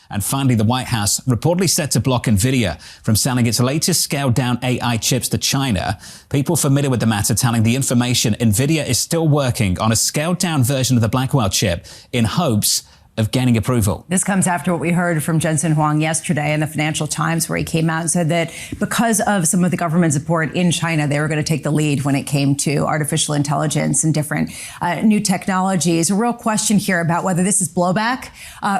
And finally, the White House reportedly set to block NVIDIA from selling its latest scaled-down AI chips to China. People familiar with the matter telling the information NVIDIA is still working on a scaled-down version of the Blackwell chip in hopes of gaining approval. This comes after what we heard from Jensen Huang yesterday in the Financial Times, where he came out and said that because of some of the government support in China, they were going to take the lead when it came to artificial intelligence and different new technologies. A real question here about whether this is blowback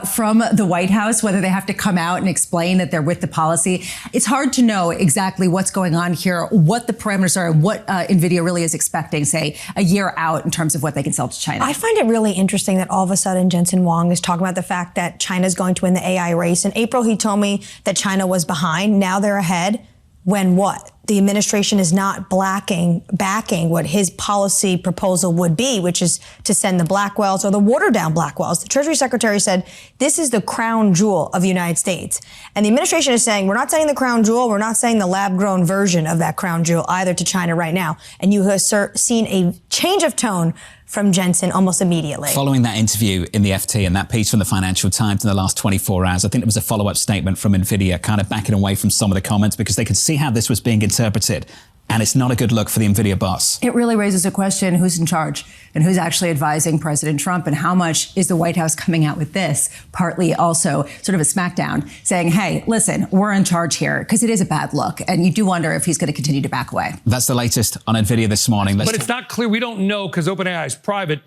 from the White House, whether they have to come out and explain that they're with the policy. It's hard to know exactly what's going on here, what the parameters are, and what NVIDIA really is expecting, say, a year out in terms of what they can sell to China. I find it really interesting that all of a sudden Jensen Huang is talking about the fact that China's going to win the AI race. In April, he told me that China was behind. Now they're ahead. When what? The administration is not backing what his policy proposal would be, which is to send the Blackwells or the watered-down Blackwells. The Treasury Secretary said, this is the crown jewel of the United States. And the administration is saying, we're not sending the crown jewel, we're not sending the lab-grown version of that crown jewel either to China right now. And you have seen a change of tone from Jensen almost immediately. Following that interview in the FT and that piece from the Financial Times in the last 24 hours, I think there was a follow-up statement from NVIDIA kind of backing away from some of the comments because they could see how this was being interpreted. And it's not a good look for the NVIDIA boss. It really raises a question, who's in charge and who's actually advising President Trump, and how much is the White House coming out with this? Partly also sort of a smackdown saying, hey, listen, we're in charge here, because it is a bad look. And you do wonder if he's going to continue to back away. That's the latest on NVIDIA this morning. But it's not clear. We don't know, because OpenAI is private,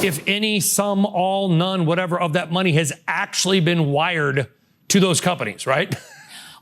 if any, some, all, none, whatever of that money has actually been wired to those companies, right?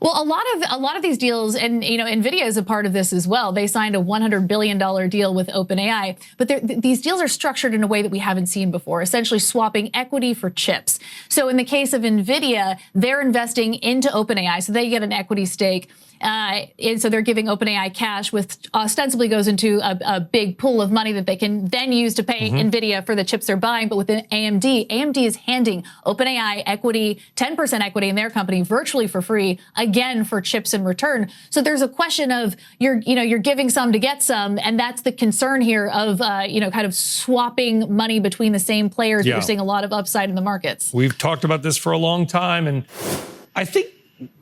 Well, a lot of these deals, and NVIDIA is a part of this as well. They signed a $100 billion deal with OpenAI, but these deals are structured in a way that we haven't seen before, essentially swapping equity for chips. So in the case of NVIDIA, they're investing into OpenAI, so they get an equity stake. And so they're giving OpenAI cash, which ostensibly goes into a big pool of money that they can then use to pay NVIDIA for the chips they're buying. But with AMD is handing OpenAI equity, 10% equity in their company virtually for free, again, for chips in return. So there's a question of you're giving some to get some. And that's the concern here of, kind of swapping money between the same players. Yeah. We're seeing a lot of upside in the markets. We've talked about this for a long time. And I think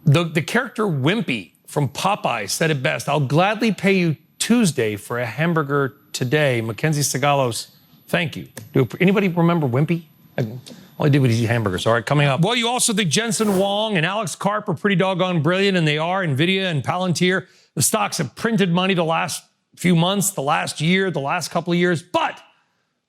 the character Wimpy from Popeye said it best. I'll gladly pay you Tuesday for a hamburger today. Mackenzie Segalos, thank you. Do anybody remember Wimpy? All I did was eat hamburgers. All right, coming up. Well, you also think Jensen Huang and Alex Karp are pretty doggone brilliant, and they are. NVIDIA and Palantir. The stocks have printed money the last few months, the last year, the last couple of years. But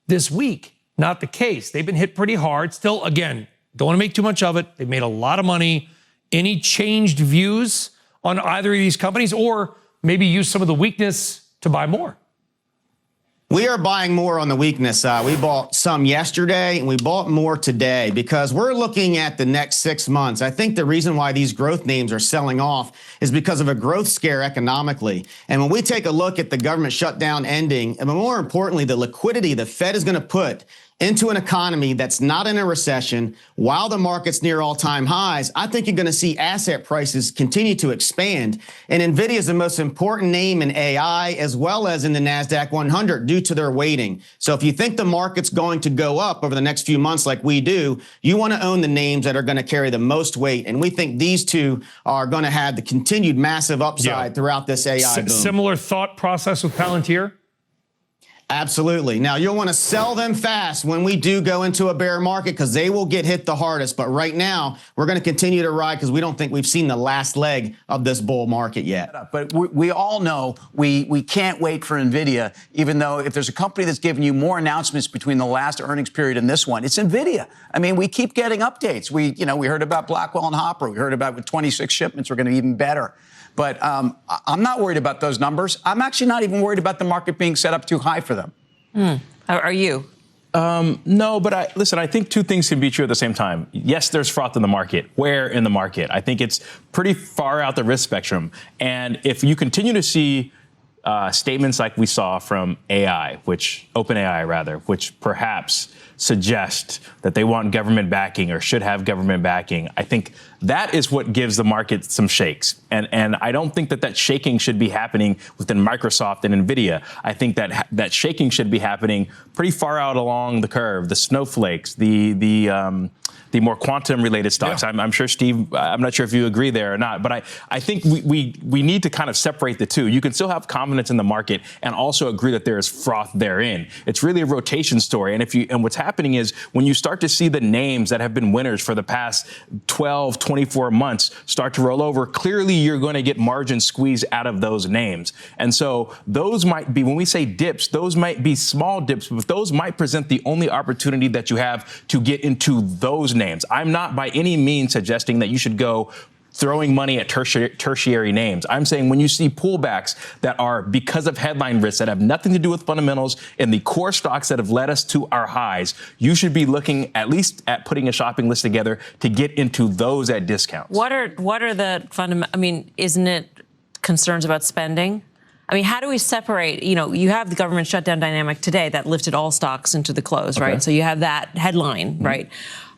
this week, not the case. They've been hit pretty hard. Still, again, don't want to make too much of it. They've made a lot of money. Any changed views on either of these companies, or maybe use some of the weakness to buy more? We are buying more on the weakness side. We bought some yesterday and we bought more today because we're looking at the next 6 months. I think the reason why these growth names are selling off is because of a growth scare economically. And when we take a look at the government shutdown ending, and more importantly, the liquidity the Fed is going to put into an economy that's not in a recession while the market's near all-time highs, I think you're going to see asset prices continue to expand. And NVIDIA is the most important name in AI as well as in the NASDAQ 100 due to their weighting. So if you think the market's going to go up over the next few months like we do, you want to own the names that are going to carry the most weight. And we think these two are going to have the continued massive upside throughout this AI boom. Similar thought process with Palantir? Absolutely. Now, you'll want to sell them fast when we do go into a bear market because they will get hit the hardest. But right now, we're going to continue to ride because we don't think we've seen the last leg of this bull market yet. But we all know we can't wait for NVIDIA, even though if there's a company that's given you more announcements between the last earnings period and this one, it's NVIDIA. I mean, we keep getting updates. We heard about Blackwell and Hopper. We heard about with 26 shipments, we're going to be even better. But I'm not worried about those numbers. I'm actually not even worried about the market being set up too high for them. Are you? No, but listen, I think two things can be true at the same time. Yes, there's froth in the market. Where in the market? I think it's pretty far out the risk spectrum. And if you continue to see statements like we saw from OpenAI, which perhaps suggest that they want government backing or should have government backing, I think that is what gives the market some shakes. And I don't think that shaking should be happening within Microsoft and NVIDIA. I think that shaking should be happening pretty far out along the curve, the snowflakes, the more quantum-related stocks. Yeah. I'm sure, Steve, I'm not sure if you agree there or not, but I think we need to kind of separate the two. You can still have confidence in the market and also agree that there is froth therein. It's really a rotation story. And what's happening is when you start to see the names that have been winners for the past 12, 24 months start to roll over, clearly you're going to get margin squeeze out of those names. And so those might be, when we say dips, those might be small dips, but those might present the only opportunity that you have to get into those names. I'm not by any means suggesting that you should go throwing money at tertiary names. I'm saying when you see pullbacks that are because of headline risks that have nothing to do with fundamentals and the core stocks that have led us to our highs, you should be looking at least at putting a shopping list together to get into those at discounts. What are the fundamental? I mean, isn't it concerns about spending? I mean, how do we separate? You know, you have the government shutdown dynamic today that lifted all stocks into the close, okay, right? So you have that headline, mm-hmm, right?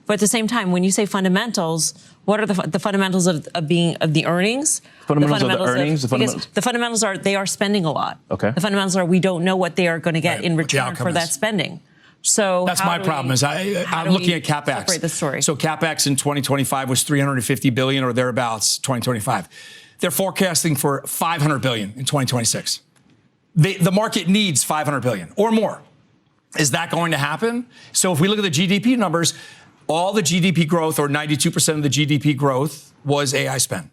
But at the same time, when you say fundamentals, what are the fundamentals of the earnings? Fundamentals of the earnings? The fundamentals are they are spending a lot. Okay. The fundamentals are we don't know what they are going to get in return for that spending. So that's my problem. I'm looking at CapEx. Separate the story. So CapEx in 2025 was $350 billion or thereabouts. 2025, they're forecasting for $500 billion in 2026. The market needs $500 billion or more. Is that going to happen? So if we look at the GDP numbers, all the GDP growth, or 92% of the GDP growth, was AI spend.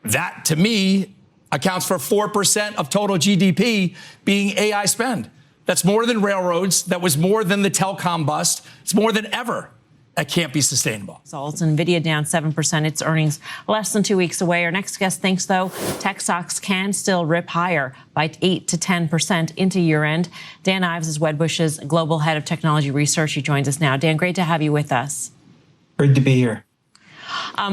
That, to me, accounts for 4% of total GDP being AI spend. That's more than railroads. That was more than the telecom bust. It's more than ever. That can't be sustainable. Results, NVIDIA down 7%. Its earnings less than 2 weeks away. Our next guest thinks, though, tech stocks can still rip higher by 8 to 10% into year-end. Dan Ives is Wedbush's global head of technology research. He joins us now. Dan, great to have you with us. Great to be here.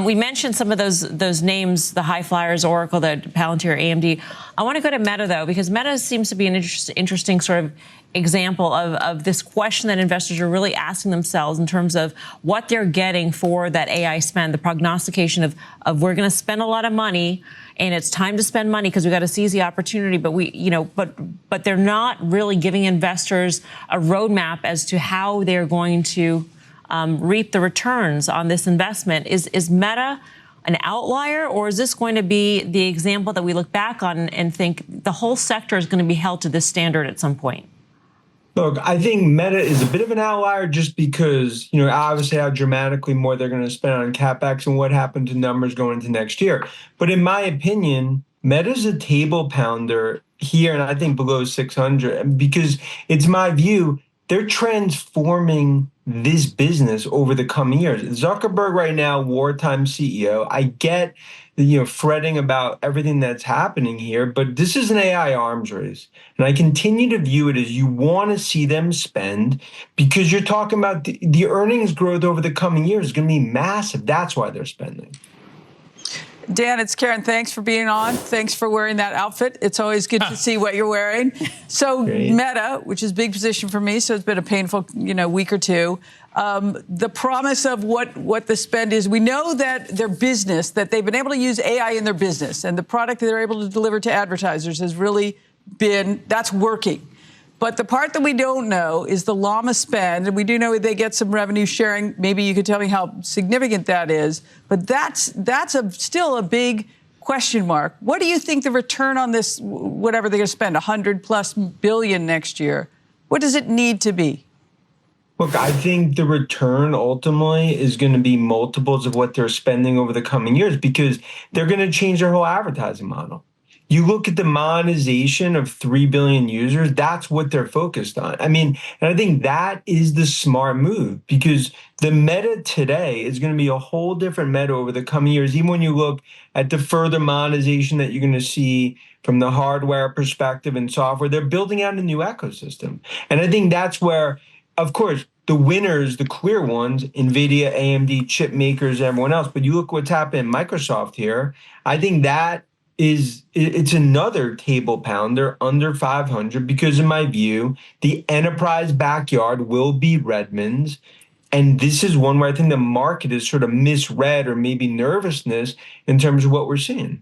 We mentioned some of those names, the high flyers, Oracle, the Palantir, AMD. I want to go to Meta, though, because Meta seems to be an interesting sort of example of this question that investors are really asking themselves in terms of what they're getting for that AI spend, the prognostication of we're going to spend a lot of money and it's time to spend money because we got to seize the opportunity. But they're not really giving investors a roadmap as to how they're going to reap the returns on this investment. Is Meta an outlier, or is this going to be the example that we look back on and think the whole sector is going to be held to this standard at some point? Look, I think Meta is a bit of an outlier just because, obviously how dramatically more they're going to spend on CapEx and what happened to numbers going into next year. But in my opinion, Meta's a table pounder here, and I think below 600, because it's my view, they're transforming this business over the coming years. Zuckerberg right now, wartime CEO. I get fretting about everything that's happening here, but this is an AI arms race. And I continue to view it as you want to see them spend because you're talking about the earnings growth over the coming years is going to be massive. That's why they're spending. Dan, it's Karen. Thanks for being on. Thanks for wearing that outfit. It's always good to see what you're wearing. So great. Meta, which is a big position for me, so it's been a painful, week or two. The promise of what the spend is, we know that their business, that they've been able to use AI in their business, and the product that they're able to deliver to advertisers has really that's working. But the part that we don't know is the llama spend, and we do know they get some revenue sharing. Maybe you could tell me how significant that is. But that's still a big question mark. What do you think the return on this, whatever they're going to spend, $100+ billion next year, what does it need to be? Look, I think the return ultimately is going to be multiples of what they're spending over the coming years because they're going to change their whole advertising model. You look at the monetization of 3 billion users, that's what they're focused on. And I think that is the smart move because the Meta today is going to be a whole different Meta over the coming years. Even when you look at the further monetization that you're going to see from the hardware perspective and software, they're building out a new ecosystem. And I think that's where, of course, the winners, the clear ones, NVIDIA, AMD, chip makers, everyone else. But you look what's happened in Microsoft here. I think that it's another table pounder under 500 because in my view, the enterprise backyard will be Redmond's. And this is one where I think the market is sort of misread or maybe nervousness in terms of what we're seeing.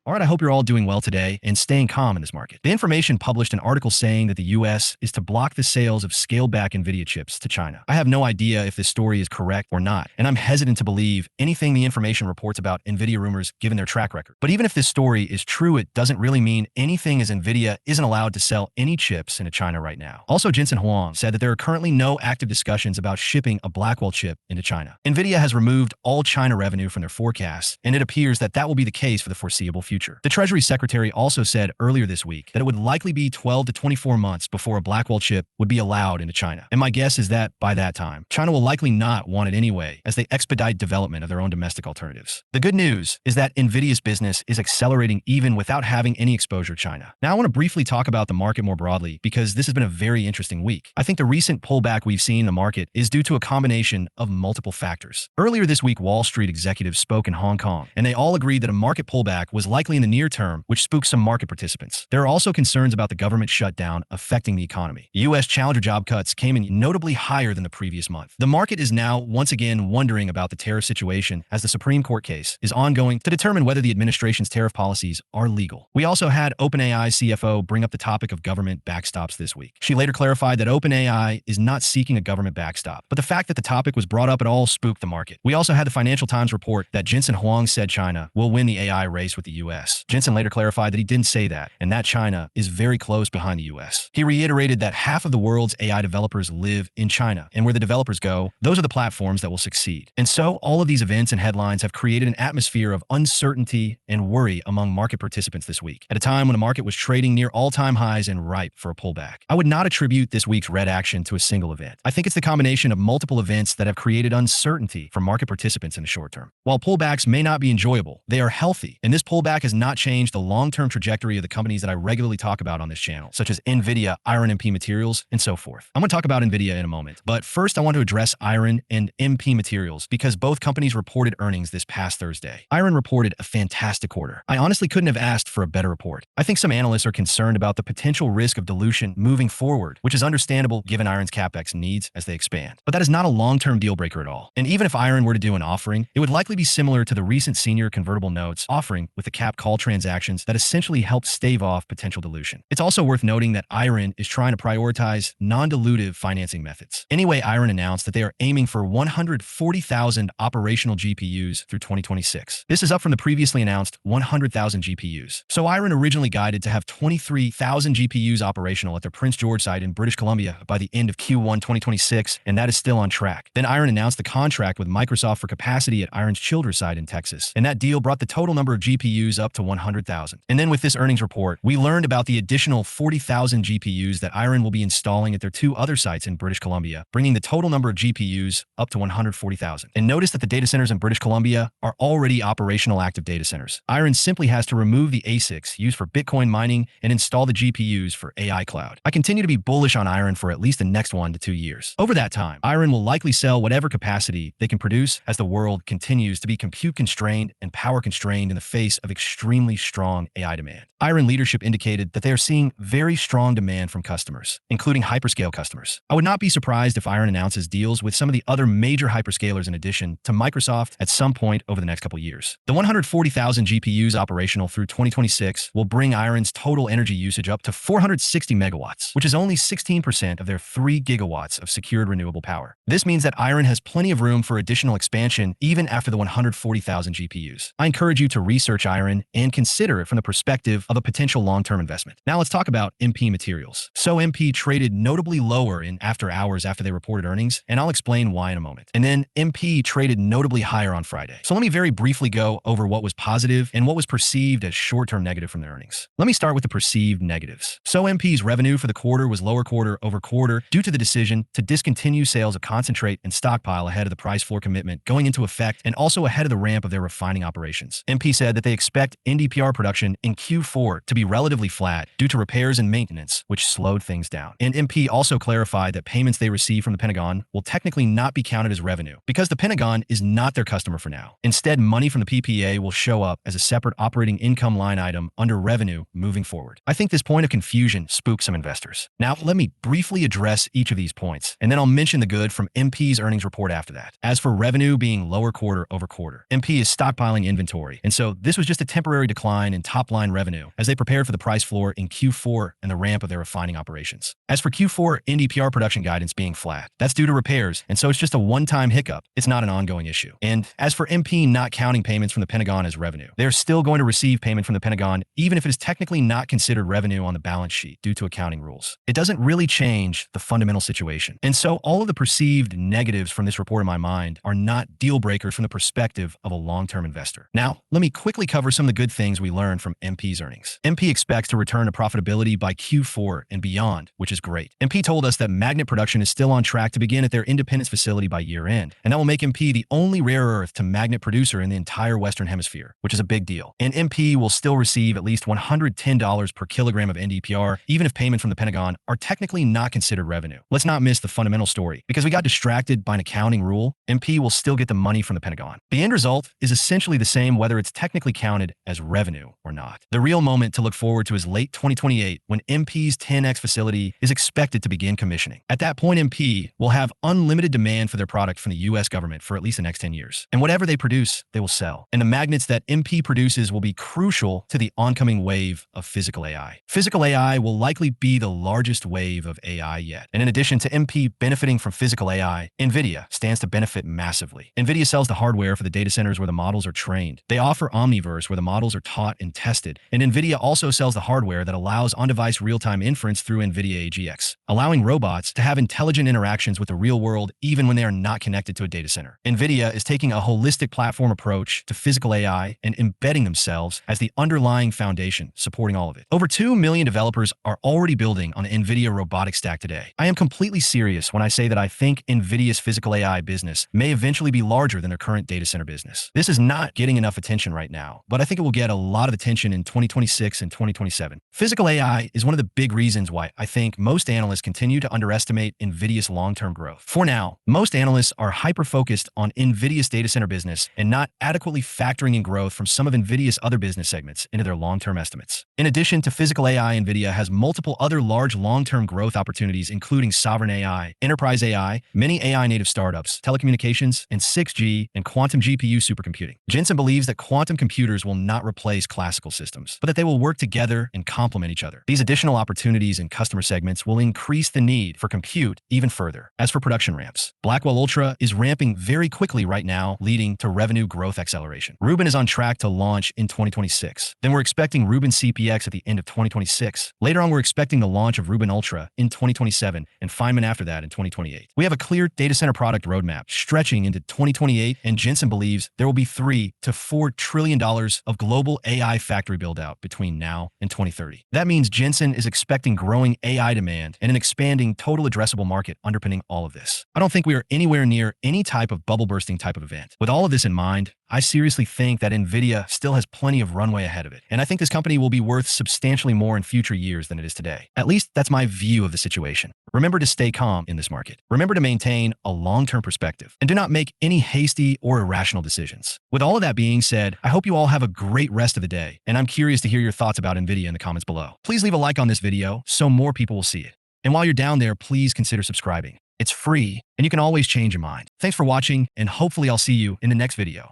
All right, I hope you're all doing well today and staying calm in this market. The Information published an article saying that the U.S. is to block the sales of scaled-back NVIDIA chips to China. I have no idea if this story is correct or not, and I'm hesitant to believe anything the Information reports about NVIDIA rumors given their track record. But even if this story is true, it doesn't really mean anything, as NVIDIA isn't allowed to sell any chips into China right now. Also, Jensen Huang said that there are currently no active discussions about shipping a Blackwell chip into China. NVIDIA has removed all China revenue from their forecasts, and it appears that that will be the case for the foreseeable future. The Treasury Secretary also said earlier this week that it would likely be 12 to 24 months before a Blackwell chip would be allowed into China. And my guess is that by that time, China will likely not want it anyway, as they expedite development of their own domestic alternatives. The good news is that NVIDIA's business is accelerating even without having any exposure to China. Now, I want to briefly talk about the market more broadly because this has been a very interesting week. I think the recent pullback we've seen in the market is due to a combination of multiple factors. Earlier this week, Wall Street executives spoke in Hong Kong, and they all agreed that a market pullback was likely in the near term, which spooked some market participants. There are also concerns about the government shutdown affecting the economy. The U.S. challenger job cuts came in notably higher than the previous month. The market is now once again wondering about the tariff situation as the Supreme Court case is ongoing to determine whether the administration's tariff policies are legal. We also had OpenAI CFO bring up the topic of government backstops this week. She later clarified that OpenAI is not seeking a government backstop, but the fact that the topic was brought up at all spooked the market. We also had the Financial Times report that Jensen Huang said China will win the AI race with the U.S. Jensen later clarified that he didn't say that, and that China is very close behind the U.S. He reiterated that half of the world's AI developers live in China, and where the developers go, those are the platforms that will succeed. And so, all of these events and headlines have created an atmosphere of uncertainty and worry among market participants this week, at a time when the market was trading near all-time highs and ripe for a pullback. I would not attribute this week's red action to a single event. I think it's the combination of multiple events that have created uncertainty for market participants in the short term. While pullbacks may not be enjoyable, they are healthy, and this pullback has not changed the long-term trajectory of the companies that I regularly talk about on this channel, such as NVIDIA, Iron MP Materials, and so forth. I'm going to talk about NVIDIA in a moment, but first I want to address Iron and MP Materials because both companies reported earnings this past Thursday. Iron reported a fantastic quarter. I honestly couldn't have asked for a better report. I think some analysts are concerned about the potential risk of dilution moving forward, which is understandable given Iron's CapEx needs as they expand. But that is not a long-term deal breaker at all. And even if Iron were to do an offering, it would likely be similar to the recent senior convertible notes offering with the cap call transactions that essentially helped stave off potential dilution. It's also worth noting that Iron is trying to prioritize non-dilutive financing methods. Anyway, Iron announced that they are aiming for 140,000 operational GPUs through 2026. This is up from the previously announced 100,000 GPUs. So Iron originally guided to have 23,000 GPUs operational at their Prince George site in British Columbia by the end of Q1 2026, and that is still on track. Then Iron announced the contract with Microsoft for capacity at Iron's Childress site in Texas, and that deal brought the total number of GPUs up to 100,000. And then with this earnings report, we learned about the additional 40,000 GPUs that Iron will be installing at their two other sites in British Columbia, bringing the total number of GPUs up to 140,000. And notice that the data centers in British Columbia are already operational active data centers. Iron simply has to remove the ASICs used for Bitcoin mining and install the GPUs for AI cloud. I continue to be bullish on Iron for at least the next 1 to 2 years. Over that time, Iron will likely sell whatever capacity they can produce as the world continues to be compute constrained and power constrained in the face of extremely strong AI demand. Iron leadership indicated that they are seeing very strong demand from customers, including hyperscale customers. I would not be surprised if Iron announces deals with some of the other major hyperscalers in addition to Microsoft at some point over the next couple years. The 140,000 GPUs operational through 2026 will bring Iron's total energy usage up to 460 megawatts, which is only 16% of their 3 gigawatts of secured renewable power. This means that Iron has plenty of room for additional expansion even after the 140,000 GPUs. I encourage you to research Iron and consider it from the perspective of a potential long-term investment. Now let's talk about MP Materials. So MP traded notably lower in after hours after they reported earnings, and I'll explain why in a moment. And then MP traded notably higher on Friday. So let me very briefly go over what was positive and what was perceived as short-term negative from their earnings. Let me start with the perceived negatives. So MP's revenue for the quarter was lower quarter over quarter due to the decision to discontinue sales of concentrate and stockpile ahead of the price floor commitment going into effect and also ahead of the ramp of their refining operations. MP said that they expect expect NdPr production in Q4 to be relatively flat due to repairs and maintenance, which slowed things down. And MP also clarified that payments they receive from the Pentagon will technically not be counted as revenue because the Pentagon is not their customer for now. Instead, money from the PPA will show up as a separate operating income line item under revenue moving forward. I think this point of confusion spooked some investors. Now, let me briefly address each of these points, and then I'll mention the good from MP's earnings report after that. As for revenue being lower quarter over quarter, MP is stockpiling inventory, and so this was just a temporary decline in top-line revenue as they prepared for the price floor in Q4 and the ramp of their refining operations. As for Q4 NdPr production guidance being flat, that's due to repairs, and so it's just a one-time hiccup. It's not an ongoing issue. And as for MP not counting payments from the Pentagon as revenue, they're still going to receive payment from the Pentagon even if it is technically not considered revenue on the balance sheet due to accounting rules. It doesn't really change the fundamental situation. And so all of the perceived negatives from this report in my mind are not deal breakers from the perspective of a long-term investor. Now, let me quickly cover some of the good things we learned from MP's earnings. MP expects to return to profitability by Q4 and beyond, which is great. MP told us that magnet production is still on track to begin at their Independence facility by year-end, and that will make MP the only rare earth to magnet producer in the entire Western Hemisphere, which is a big deal. And MP will still receive at least $110 per kilogram of NdPr, even if payments from the Pentagon are technically not considered revenue. Let's not miss the fundamental story. Because we got distracted by an accounting rule, MP will still get the money from the Pentagon. The end result is essentially the same whether it's technically counted as revenue or not. The real moment to look forward to is late 2028 when MP's 10X facility is expected to begin commissioning. At that point, MP will have unlimited demand for their product from the US government for at least the next 10 years. And whatever they produce, they will sell. And the magnets that MP produces will be crucial to the oncoming wave of physical AI. Physical AI will likely be the largest wave of AI yet. And in addition to MP benefiting from physical AI, NVIDIA stands to benefit massively. NVIDIA sells the hardware for the data centers where the models are trained. They offer Omniverse where the models are taught and tested. And NVIDIA also sells the hardware that allows on-device real-time inference through NVIDIA AGX, allowing robots to have intelligent interactions with the real world even when they are not connected to a data center. NVIDIA is taking a holistic platform approach to physical AI and embedding themselves as the underlying foundation supporting all of it. Over 2 million developers are already building on the NVIDIA robotics stack today. I am completely serious when I say that I think NVIDIA's physical AI business may eventually be larger than their current data center business. This is not getting enough attention right now, but I think it will get a lot of attention in 2026 and 2027. Physical AI is one of the big reasons why I think most analysts continue to underestimate NVIDIA's long-term growth. For now, most analysts are hyper-focused on NVIDIA's data center business and not adequately factoring in growth from some of NVIDIA's other business segments into their long-term estimates. In addition to physical AI, NVIDIA has multiple other large long-term growth opportunities, including sovereign AI, enterprise AI, many AI-native startups, telecommunications, and 6G and quantum GPU supercomputing. Jensen believes that quantum computers will not replace classical systems, but that they will work together and complement each other. These additional opportunities in customer segments will increase the need for compute even further. As for production ramps, Blackwell Ultra is ramping very quickly right now, leading to revenue growth acceleration. Rubin is on track to launch in 2026. Then we're expecting Rubin CPX at the end of 2026. Later on, we're expecting the launch of Rubin Ultra in 2027 and Feynman after that in 2028. We have a clear data center product roadmap stretching into 2028, and Jensen believes there will be $3 to $4 trillion of global AI factory buildout between now and 2030. That means Jensen is expecting growing AI demand and an expanding total addressable market underpinning all of this. I don't think we are anywhere near any type of bubble bursting type of event. With all of this in mind, I seriously think that NVIDIA still has plenty of runway ahead of it, and I think this company will be worth substantially more in future years than it is today. At least that's my view of the situation. Remember to stay calm in this market. Remember to maintain a long-term perspective, and do not make any hasty or irrational decisions. With all of that being said, I hope you all have a great rest of the day, and I'm curious to hear your thoughts about NVIDIA in the comments below. Please leave a like on this video so more people will see it. And while you're down there, please consider subscribing. It's free, and you can always change your mind. Thanks for watching, and hopefully I'll see you in the next video.